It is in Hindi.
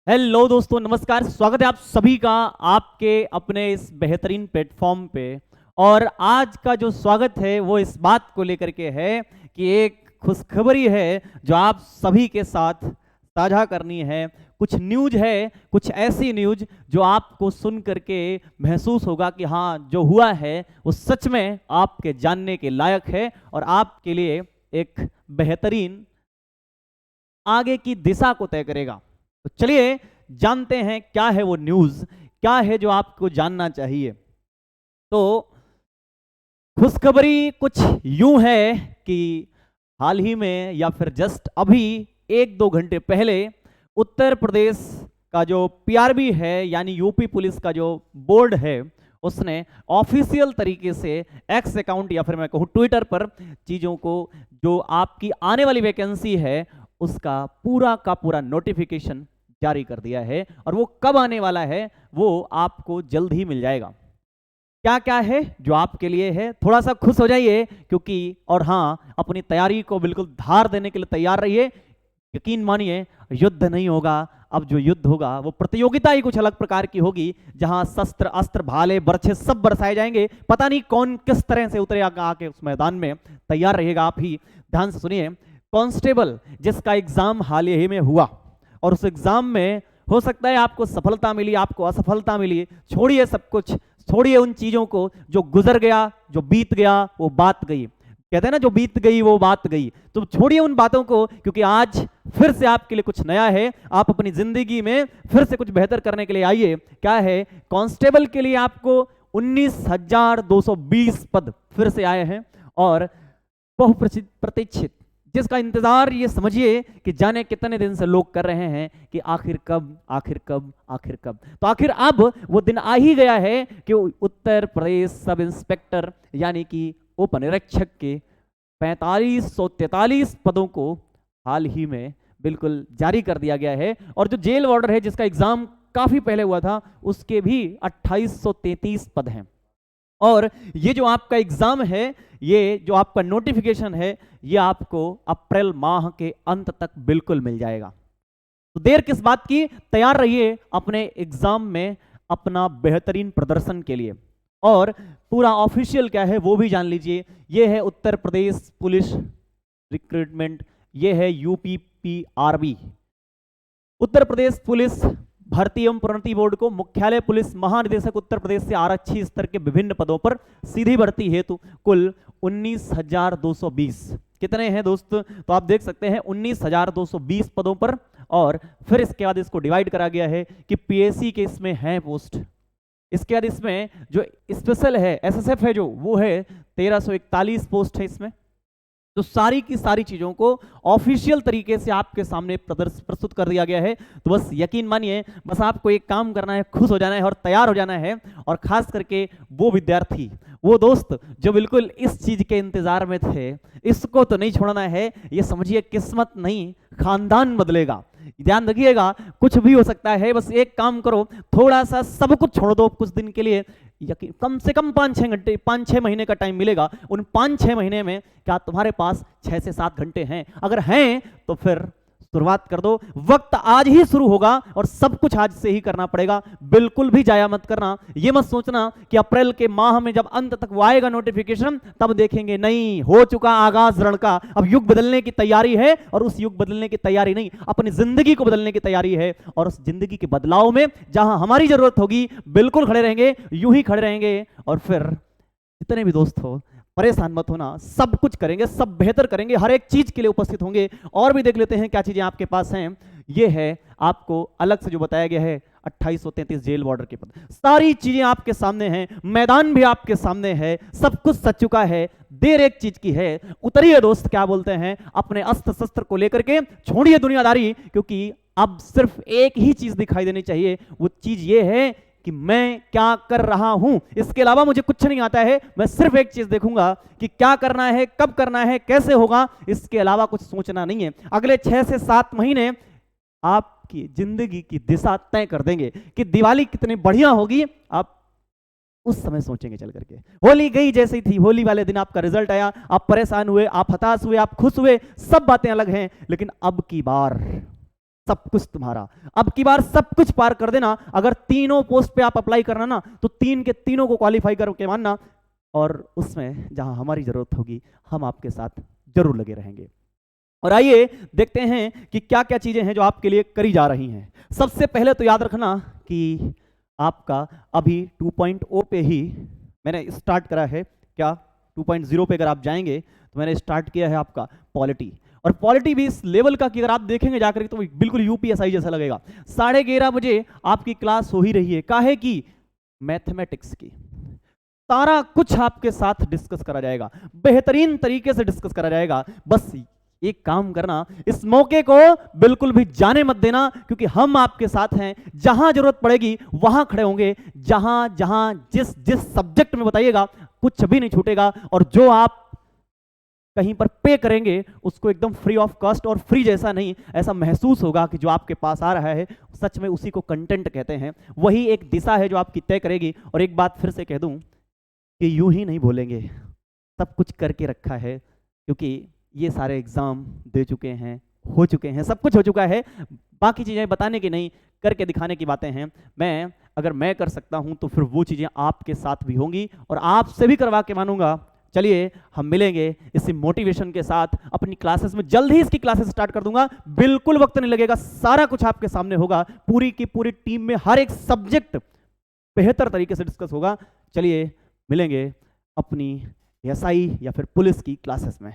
हेलो दोस्तों, नमस्कार। स्वागत है आप सभी का आपके अपने इस बेहतरीन प्लेटफॉर्म पे। और आज का जो स्वागत है वो इस बात को लेकर के है कि एक खुशखबरी है जो आप सभी के साथ साझा करनी है। कुछ न्यूज है, कुछ ऐसी न्यूज जो आपको सुन करके महसूस होगा कि हाँ, जो हुआ है वो सच में आपके जानने के लायक है और आपके लिए एक बेहतरीन आगे की दिशा को तय करेगा। तो चलिए जानते हैं क्या है वो न्यूज़, क्या है जो आपको जानना चाहिए। तो खुशखबरी कुछ यूं है कि हाल ही में या फिर जस्ट अभी 1-2 घंटे पहले उत्तर प्रदेश का जो पीआरबी है यानी यूपी पुलिस का जो बोर्ड है उसने ऑफिशियल तरीके से एक्स अकाउंट या फिर मैं कहूँ ट्विटर पर चीज़ों को, जो आपकी आने वाली वैकेंसी है उसका पूरा का पूरा नोटिफिकेशन जारी कर दिया है। और वो कब आने वाला है वो आपको जल्द ही मिल जाएगा। क्या क्या है जो आपके लिए है, थोड़ा सा खुश हो जाइए क्योंकि, और हाँ, अपनी तैयारी को बिल्कुल धार देने के लिए तैयार रहिए। यकीन मानिए, युद्ध नहीं होगा। अब जो युद्ध होगा वो प्रतियोगिता ही कुछ अलग प्रकार की होगी, जहां शस्त्र अस्त्र भाले बर्छे सब बरसाए जाएंगे। पता नहीं कौन किस तरह से उतरे आके उस मैदान में। तैयार रहिएगा आप ही। ध्यान से सुनिए, कांस्टेबल जिसका एग्जाम हाल ही में हुआ और उस एग्जाम में हो सकता है आपको सफलता मिली, आपको असफलता मिली, छोड़िए सब कुछ, छोड़िए उन चीजों को। जो गुजर गया, जो बीत गया वो बात गई। कहते हैं ना, जो बीत गई वो बात गई। तो छोड़िए उन बातों को, क्योंकि आज फिर से आपके लिए कुछ नया है। आप अपनी जिंदगी में फिर से कुछ बेहतर करने के लिए आइए। क्या है? कांस्टेबल के लिए आपको 19,220 पद फिर से आए हैं और बहुप्रतीक्षित, जिसका इंतजार ये समझिए कि जाने कितने दिन से लोग कर रहे हैं कि आखिर कब, आखिर कब, आखिर कब। तो आखिर अब वो दिन आ ही गया है कि उत्तर प्रदेश सब इंस्पेक्टर यानी कि उप निरीक्षक के 4543 पदों को हाल ही में बिल्कुल जारी कर दिया गया है। और जो जेल वार्डर है जिसका एग्जाम काफी पहले हुआ था उसके भी 2833 पद हैं। और ये जो आपका एग्जाम है, ये जो आपका नोटिफिकेशन है, ये आपको अप्रैल माह के अंत तक बिल्कुल मिल जाएगा। तो देर किस बात की, तैयार रहिए अपने एग्जाम में अपना बेहतरीन प्रदर्शन के लिए। और पूरा ऑफिशियल क्या है वो भी जान लीजिए। ये है उत्तर प्रदेश पुलिस रिक्रूटमेंट, ये है यूपीपीआरबी, उत्तर प्रदेश पुलिस भर्ती एवं प्रोन्नति बोर्ड को मुख्यालय पुलिस महानिदेशक उत्तर प्रदेश से आरक्षी स्तर के विभिन्न पदों पर सीधी भर्ती हेतु कुल 19,220। कितने हैं दोस्त? तो आप देख सकते हैं 19,220 पदों पर। और फिर इसके बाद इसको डिवाइड करा गया है कि पीएससी के इसमें हैं पोस्ट। इसके बाद इसमें जो स्पेशल है, एसएसएफ है, जो वो है 1341 पोस्ट है इसमें। तो सारी की सारी चीजों को ऑफिशियल तरीके से आपके सामने प्रस्तुत कर दिया गया है। तो बस यकीन मानिए, बस आपको एक काम करना है, खुश हो जाना है और तैयार हो जाना है। और खास करके वो विद्यार्थी, वो दोस्त जो बिल्कुल इस चीज के इंतजार में थे, इसको तो नहीं छोड़ना है। ये समझिए, किस्मत नहीं खानदान बदलेगा। ध्यान रखिएगा, कुछ भी हो सकता है। बस एक काम करो, थोड़ा सा सब कुछ छोड़ दो कुछ दिन के लिए। यकीन, कम से कम 5-6 घंटे, 5-6 महीने का टाइम मिलेगा। उन 5-6 महीने में क्या तुम्हारे पास 6 से 7 घंटे हैं? अगर हैं तो फिर शुरुआत कर दो। वक्त आज ही शुरू होगा और सब कुछ आज से ही करना पड़ेगा। बिल्कुल भी जाया मत करना। ये मत सोचना कि अप्रैल के माह में जब अंत तक वो आएगा नोटिफिकेशन तब देखेंगे। नहीं, हो चुका आगाज रण का। अब युग बदलने की तैयारी है। और उस युग बदलने की तैयारी नहीं, अपनी जिंदगी को बदलने की तैयारी है। और उस जिंदगी के बदलाव में जहां हमारी जरूरत होगी बिल्कुल खड़े रहेंगे, यूं ही खड़े रहेंगे। और फिर जितने भी दोस्त हो, परेशान मत होना, सब कुछ करेंगे, सब बेहतर करेंगे, हर एक चीज के लिए उपस्थित होंगे। और भी देख लेते हैं क्या चीजें आपके पास हैं। ये है आपको अलग से जो बताया गया है 2833 जेल वार्डर के पद। सारी चीजें आपके सामने हैं, मैदान भी आपके सामने है, सब कुछ सच चुका है। देर एक चीज की है, उतरिए दोस्त, क्या बोलते हैं, अपने अस्त्र शस्त्र को लेकर के छोड़िए दुनियादारी। क्योंकि अब सिर्फ एक ही चीज दिखाई देनी चाहिए। वो चीज ये है कि मैं क्या कर रहा हूं। इसके अलावा मुझे कुछ नहीं आता है। मैं सिर्फ एक चीज देखूंगा कि क्या करना है, कब करना है, कैसे होगा। इसके अलावा कुछ सोचना नहीं है। अगले 6 से 7 महीने आपकी जिंदगी की दिशा तय कर देंगे कि दिवाली कितनी बढ़िया होगी। आप उस समय सोचेंगे चल करके। होली गई जैसे ही थी, होली वाले दिन आपका रिजल्ट आया, आप परेशान हुए, आप हताश हुए, आप खुश हुए, सब बातें अलग हैं। लेकिन अब की बार सब कुछ तुम्हारा। अब की बार सब कुछ पार कर देना। अगर तीनों पोस्ट पे आप अप्लाई करना ना, तो तीन के तीनों को क्वालिफाई करके मानना, और उसमें जहां हमारी जरूरत होगी हम आपके साथ जरूर लगे रहेंगे। और आइए देखते हैं कि क्या क्या चीजें हैं जो आपके लिए करी जा रही हैं। सबसे पहले तो याद रखना कि आपका अभी 2.0 पे ही मैंने स्टार्ट करा है। क्या 2.0 पे अगर आप जाएंगे तो मैंने स्टार्ट किया है आपका पॉलिटी, और पॉलिटी भी इस लेवल का कि अगर आप देखेंगे जाकर तो बिल्कुल यूपीएसआई जैसा लगेगा। 11:30 बजे आपकी क्लास हो ही रही है, काहे की? मैथमेटिक्स की। सारा कुछ आपके साथ डिस्कस करा जाएगा, बेहतरीन तरीके से डिस्कस करा जाएगा। बस एक काम करना, इस मौके को बिल्कुल भी जाने मत देना, क्योंकि हम आपके साथ हैं। जहां जरूरत पड़ेगी वहां खड़े होंगे, जहां जहां जिस जिस सब्जेक्ट में बताइएगा कुछ भी नहीं छूटेगा। और जो आप कहीं पर पे करेंगे उसको एकदम फ्री ऑफ कॉस्ट, और फ्री जैसा नहीं, ऐसा महसूस होगा कि जो आपके पास आ रहा है सच में उसी को कंटेंट कहते हैं। वही एक दिशा है जो आपकी तय करेगी। और एक बात फिर से कह दूं कि यूं ही नहीं बोलेंगे, सब कुछ करके रखा है, क्योंकि ये सारे एग्जाम दे चुके हैं, हो चुके हैं, सब कुछ हो चुका है। बाकी चीजें बताने की नहीं, करके दिखाने की बातें हैं। अगर मैं कर सकता हूं तो फिर वो चीजें आपके साथ भी होंगी, और आपसे भी करवा के मानूंगा। चलिए हम मिलेंगे इसी मोटिवेशन के साथ अपनी क्लासेस में। जल्द ही इसकी क्लासेस स्टार्ट कर दूंगा, बिल्कुल वक्त नहीं लगेगा, सारा कुछ आपके सामने होगा। पूरी की पूरी टीम में हर एक सब्जेक्ट बेहतर तरीके से डिस्कस होगा। चलिए मिलेंगे अपनी एसआई या फिर पुलिस की क्लासेस में।